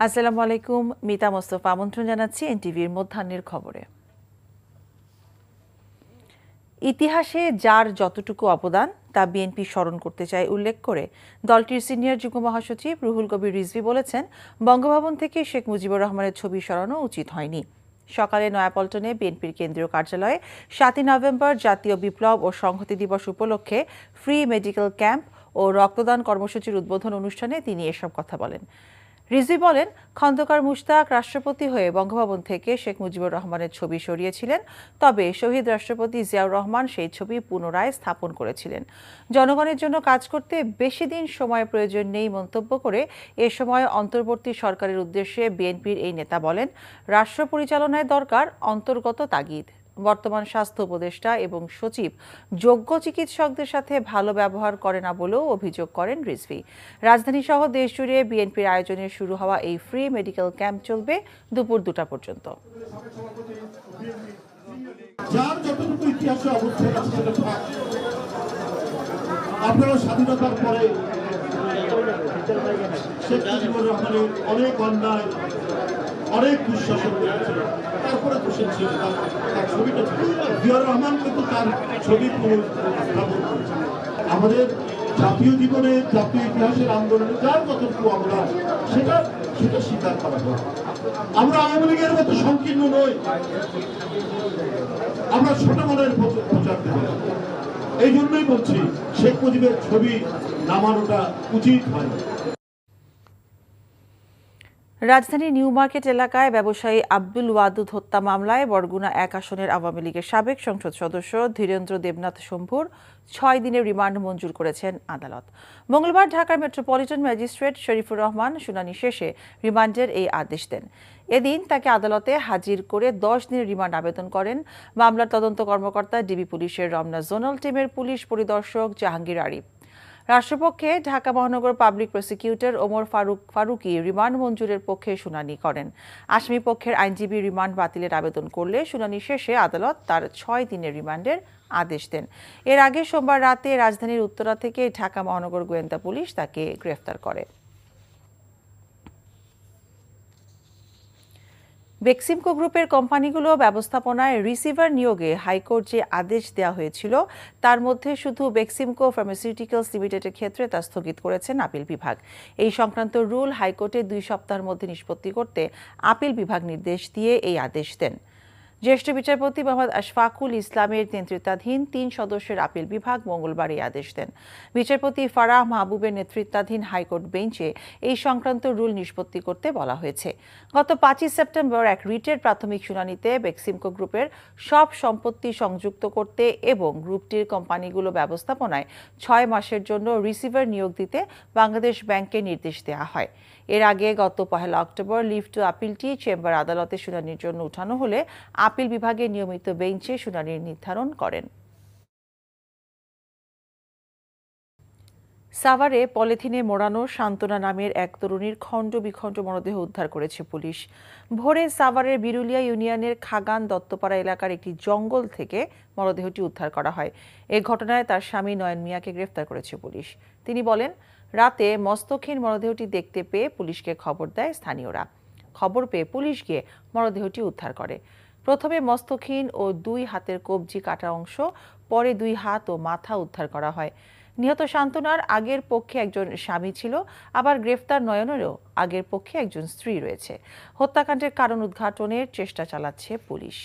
আসসালামু আলাইকুম, মিতা মোস্তফা আমন্ত্রণ জানাচ্ছি এনটিভির মধ্যাহ্নের খবরে। ইতিহাসে যার যতটুকু অবদান তা বিএনপি স্মরণ করতে চায় উল্লেখ করে দলটির সিনিয়র যুগ্ম মহাসচিব রুহুল কবির রিজভী বলেছেন, বঙ্গভবন থেকে শেখ মুজিবুর রহমানের ছবি সরানো উচিত হয়নি। সকালে নয়াপল্টনে বিএনপির কেন্দ্রীয় কার্যালয়ে ৭ই নভেম্বর জাতীয় বিপ্লব ও সংহতি দিবস উপলক্ষে ফ্রি মেডিকেল ক্যাম্প ও রক্তদান কর্মসূচির উদ্বোধন অনুষ্ঠানে তিনি এসব কথা বলেন। রিজভী বলেন, খন্দকার মুশতাক রাষ্ট্রপতি হয়ে বঙ্গভবন থেকে শেখ মুজিবুর রহমানের ছবি সরিয়েছিলেন, তবে শহীদ রাষ্ট্রপতি জিয়াউর রহমান সেই ছবি পুনরায় স্থাপন করেছিলেন। জনগণের জন্য কাজ করতে বেশি দিন সময় প্রয়োজন নেই মন্তব্য করে এ সময় অন্তর্বর্তী সরকারের উদ্দেশ্যে বিএনপির এই নেতা বলেন, রাষ্ট্র পরিচালনায় দরকার অন্তর্গত তাগিদ। বর্তমান স্বাস্থ্য উপদেষ্টা এবং সচিব যোগ্য চিকিৎসকদের সাথে ভালো ব্যবহার করে না বলেও অভিযোগ করেন রিজভী। রাজধানী সহ দেশজুড়ে বিএনপির আয়োজনে শুরু হওয়া এই ফ্রি মেডিকেল ক্যাম্প চলবে দুপুর 2টা পর্যন্ত। যার যতটুকু ইতিহাসে অবস্থান আছে সেটা থাক। আপনারা স্বাধীনতার পরে শেখ মুজিবুর রহমানের অনেক অন্যায়, অনেক দুঃশাসন করেছিলেন, তারপরে বসেছিল তার ছবিটা ছিল। জিয়াউর রহমান কিন্তু তার ছবি পুনঃস্থাপন করেছেন। আমাদের জাতীয় জীবনে, জাতীয় ইতিহাসের আন্দোলনে যার যতটুকু অবদান সেটা স্বীকার করা হয়। আমরা আওয়ামী লীগের মতো সংকীর্ণ নই, আমরা ছোট মনের প্রচার দেব। এই জন্যই বলছি শেখ মুজিবের ছবি নামানোটা উচিত হয়। রাজধানীর নিউ মার্কেট এলাকায় ব্যবসায়ী আব্দুল ওয়াদুদ হত্যা মামলায় বরগুনা 1 আসনের আওয়ামী লীগের সাবেক সংসদ সদস্য ধীরেন্দ্র দেবনাথ শম্ভুর 6 দিনের রিমান্ড মঞ্জুর করেছেন আদালত। মঙ্গলবার ঢাকার মেট্রোপলিটন ম্যাজিস্ট্রেট শরীফুর রহমান শুনানি শেষে রিমান্ডের এই আদেশ দেন। এদিন তাকে আদালতে হাজির করে 10 দিনের রিমান্ড আবেদন করেন মামলার তদন্ত কর্মকর্তা ডিবি পুলিশের রমনা জোনাল টিমের পুলিশ পরিদর্শক জাহাঙ্গীর আরিফ। রাষ্ট্রপক্ষে ঢাকা মহানগর public prosecutor Omar Faruki remand মঞ্জুরের পক্ষে শুনানি করেন। আসামি পক্ষের আইনজীবী রিমান্ড বাতিলের আবেদন করলে শুনানি শেষে আদালত তার 6 দিনের রিমান্ডের আদেশ দেন। এর আগে সোমবার রাতে রাজধানীর উত্তরা থেকে ঢাকা মহানগর গোয়েন্দা পুলিশ তাকে গ্রেফতার করে। বেক্সিমকো গ্রুপের কোম্পানিগুলো ব্যবস্থাপনায় রিসিভার নিয়োগে হাইকোর্ট যে আদেশ দেওয়া হয়েছিল তার মধ্যে শুধু বেক্সিমকো ফার্মাসিউটিক্যালস লিমিটেডের ক্ষেত্রে তা স্থগিত করেছেন আপিল বিভাগ। এই সংক্রান্ত রুল হাইকোর্টে 2 সপ্তাহের মধ্যে নিষ্পত্তি করতে আপিল বিভাগ নির্দেশ দিয়ে এই আদেশ দেন। জ্যেষ্ঠ বিচারপতি মোহাম্মদ আশফাকুল ইসলামের নেতৃত্বাধীন 3 সদস্যের আপিল বিভাগ মঙ্গলবার এই আদেশ দেন। বিচারপতি ফারাহ মাহবুবের নেতৃত্বাধীন হাইকোর্ট বেঞ্চে এই সংক্রান্ত রুল নিষ্পত্তি করতে বলা হয়েছে। গত 5ই সেপ্টেম্বর এক রিটের প্রাথমিক শুনানিতে বেক্সিমকো গ্রুপের সব সম্পত্তি সংযুক্ত করতে এবং গ্রুপটির কোম্পানিগুলো ব্যবস্থাপনায় 6 মাসের জন্য রিসিভার নিয়োগ দিতে বাংলাদেশ ব্যাংককে নির্দেশ দেওয়া হয়। এর আগে গত 1 অক্টোবর লিভ টু আপিলটি চেম্বার আদালতে শুনানির জন্য উঠানো হলে আপিল বিভাগের নিয়মিত বেঞ্চে শুনানির নির্ধারণ করেন। সাভারে পলিথিনে মোড়ানো সান্ত্বনা নামের এক তরুণীর খণ্ড বিখণ্ড মরদেহ উদ্ধার করেছে পুলিশ। ভোরে সাভারের বিরুলিয়া ইউনিয়নের খাগান দত্তপাড়া এলাকার একটি জঙ্গল থেকে মরদেহটি উদ্ধার করা হয়। এ ঘটনায় তার স্বামী নয়ন মিয়াকে গ্রেফতার করেছে পুলিশ। তিনি বলেন, রাতে মস্তকহীন মরদেহটি দেখতে পেয়ে পুলিশকে খবর দেয় স্থানীয়রা। খবর পেয়ে পুলিশ গিয়ে মরদেহটি উদ্ধার করে। প্রথমে মস্তকহীন ও 2 হাতের কবজি কাটা অংশ, পরে 2 হাত ও মাথা উদ্ধার করা হয়। নিহত সান্ত্বনার আগের পক্ষে একজন স্বামী ছিল, আবার গ্রেফতার নয়নেরও আগের পক্ষে একজন স্ত্রী রয়েছে। হত্যাকাণ্ডের কারণ উদ্ঘাটনের চেষ্টা চালাচ্ছে পুলিশ।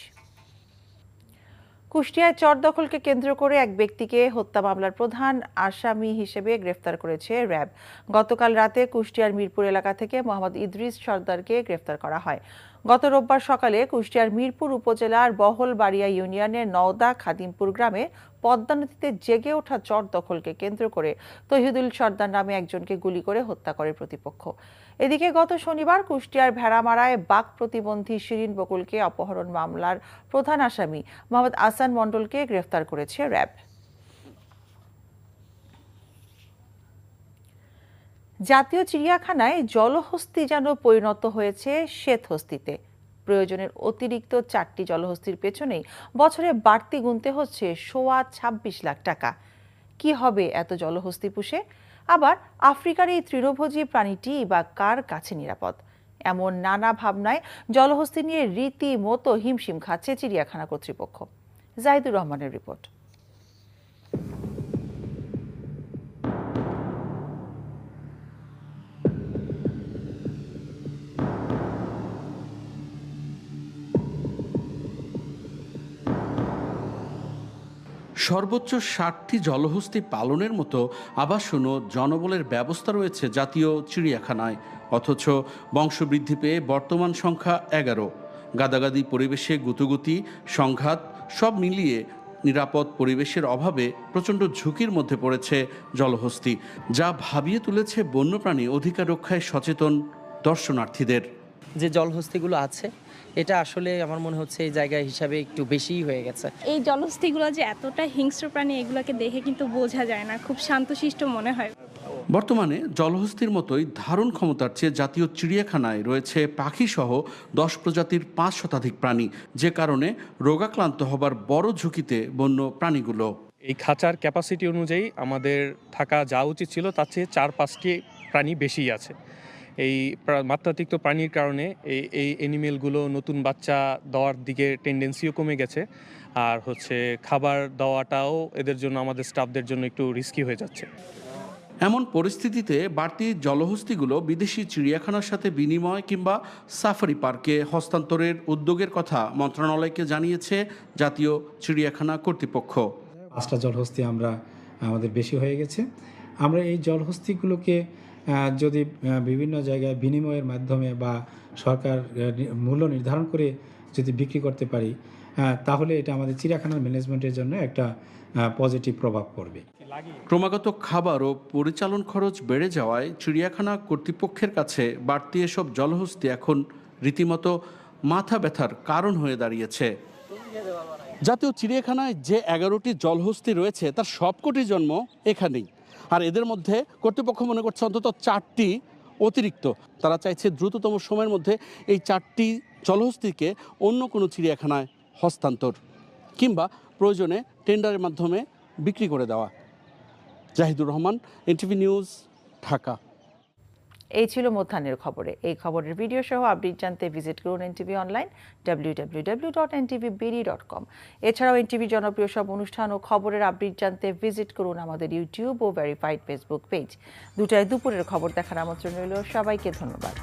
কুষ্টিয়ায় চর দখলকে কেন্দ্র করে এক ব্যক্তিকে হত্যা মামলার প্রধান আসামি হিসেবে গ্রেফতার করেছে র্যাব। গতকাল রাতে কুষ্টিয়ার মিরপুর এলাকা থেকে মোহাম্মদ ইদ্রিস সর্দারকে গ্রেফতার করা হয়। গত রোববার সকালে কুষ্টিয়ার মিরপুর উপজেলার বহলবাড়িয়া ইউনিয়নের নওদা খাদিমপুর গ্রামে পদ্মা নদীতে জেগে ওঠা চর দখলকে কেন্দ্র করে তহিদুল সর্দার নামে একজনকে গুলি করে হত্যা করে প্রতিপক্ষ। এদিকে গত শনিবার কুষ্টিয়ার ভেড়ামারায় বাক প্রতিবন্ধী শিরিন বকুলকে অপহরণ মামলার প্রধান আসামি মোহাম্মদ আসান মণ্ডলকে গ্রেফতার করেছে র্যাব। জাতীয় চিড়িয়াখানায় জলহস্তী যেন পরিণত হয়েছে শ্বেতহস্তিতে। প্রয়োজনের অতিরিক্ত 4টি জলহস্তির পেছনেই বছরে বাড়তি গুনতে হচ্ছে 26 লাখ টাকা। কি হবে এত জলহস্তি পুষে? আবার আফ্রিকার এই তৃণভোজী প্রাণীটি বা কার কাছে নিরাপদ? এমন নানা ভাবনায় জলহস্তী নিয়ে রীতিমতো হিমশিম খাচ্ছে চিড়িয়াখানা কর্তৃপক্ষ। জাহিদুর রহমানের রিপোর্ট। সর্বোচ্চ ৬০টি জলহস্তী পালনের মতো আবাসন ও জনবলের ব্যবস্থা রয়েছে জাতীয় চিড়িয়াখানায়, অথচ বংশবৃদ্ধি পেয়ে বর্তমান সংখ্যা ১১। গাদাগাদি পরিবেশে গুতুগুতি, সংঘাত সব মিলিয়ে নিরাপদ পরিবেশের অভাবে প্রচণ্ড ঝুঁকির মধ্যে পড়েছে জলহস্তী, যা ভাবিয়ে তুলেছে বন্যপ্রাণী অধিকার রক্ষায় সচেতন দর্শনার্থীদের। যে জলহস্তিগুলো আছে এটা আসলে আমার মনে হচ্ছে এই জায়গা হিসাবে একটু বেশিই হয়ে গেছে। এই জলহস্তিগুলো যে এতটা হিংস্র প্রাণী এগুলোকে দেখে কিন্তু বোঝা যায় না, খুব শান্তশিষ্ট মনে হয়। বর্তমানে জলহস্তির মতোই ধারণ ক্ষমতার চেয়ে জাতীয় চিড়িয়াখানায় রয়েছে পাখিসহ 10 প্রজাতির 5 শতাধিক প্রাণী, যে কারণে রোগাক্রান্ত হবার বড় ঝুঁকিতে বন্য প্রাণীগুলো। এই খাঁচার ক্যাপাসিটি অনুযায়ী আমাদের থাকা যা উচিত ছিল তার চেয়ে 4-5টি প্রাণী বেশিই আছে। এই মাত্রাতিরিক্ত প্রাণীর কারণে এই অ্যানিমেলগুলো নতুন বাচ্চা দেওয়ার দিকে টেন্ডেন্সিও কমে গেছে, আর খাবার দেওয়াটাও এদের জন্য, আমাদের স্টাফদের জন্য একটু রিস্কি হয়ে যাচ্ছে। এমন পরিস্থিতিতে বাড়তি জলহস্তিগুলো বিদেশি চিড়িয়াখানার সাথে বিনিময় কিংবা সাফারি পার্কে হস্তান্তরের উদ্যোগের কথা মন্ত্রণালয়কে জানিয়েছে জাতীয় চিড়িয়াখানা কর্তৃপক্ষ। 5টা জলহস্তি আমাদের বেশি হয়ে গেছে। আমরা এই জলহস্তিগুলোকে যদি বিভিন্ন জায়গায় বিনিময়ের মাধ্যমে বা সরকার মূল্য নির্ধারণ করে যদি বিক্রি করতে পারি, তাহলে এটা আমাদের চিড়িয়াখানার ম্যানেজমেন্টের জন্য একটা পজিটিভ প্রভাব পড়বে। ক্রমাগত খাবার ও পরিচালন খরচ বেড়ে যাওয়ায় চিড়িয়াখানা কর্তৃপক্ষের কাছে বাড়তি এসব জলহস্তি এখন রীতিমতো মাথা ব্যথার কারণ হয়ে দাঁড়িয়েছে। জাতীয় চিড়িয়াখানায় যে 11টি জলহস্তি রয়েছে তার সবকটি জন্ম এখানেই, আর এদের মধ্যে কর্তৃপক্ষ মনে করছে অন্তত 4টি অতিরিক্ত। তারা চাইছে দ্রুততম সময়ের মধ্যে এই 4টি জলহস্তিকে অন্য কোনো চিড়িয়াখানায় হস্তান্তর কিংবা প্রয়োজনে টেন্ডারের মাধ্যমে বিক্রি করে দেওয়া। Jahidur Rahman, NTV news, Dhaka. এই ছিল মধ্যাহ্নের খবরে। এই খবরের ভিডিও সহ আপডেট জানতে ভিজিট করুন এনটিভি অনলাইন www.ntvbd.com। এছাড়াও এনটিভি জনপ্রিয় সব অনুষ্ঠান ও খবরের আপডেট জানতে ভিজিট করুন আমাদের ইউটিউব ও ভেরিফাইড ফেসবুক পেজ। 2টায় দুপুরের খবর দেখার আমন্ত্রণ রইল। সবাইকে ধন্যবাদ।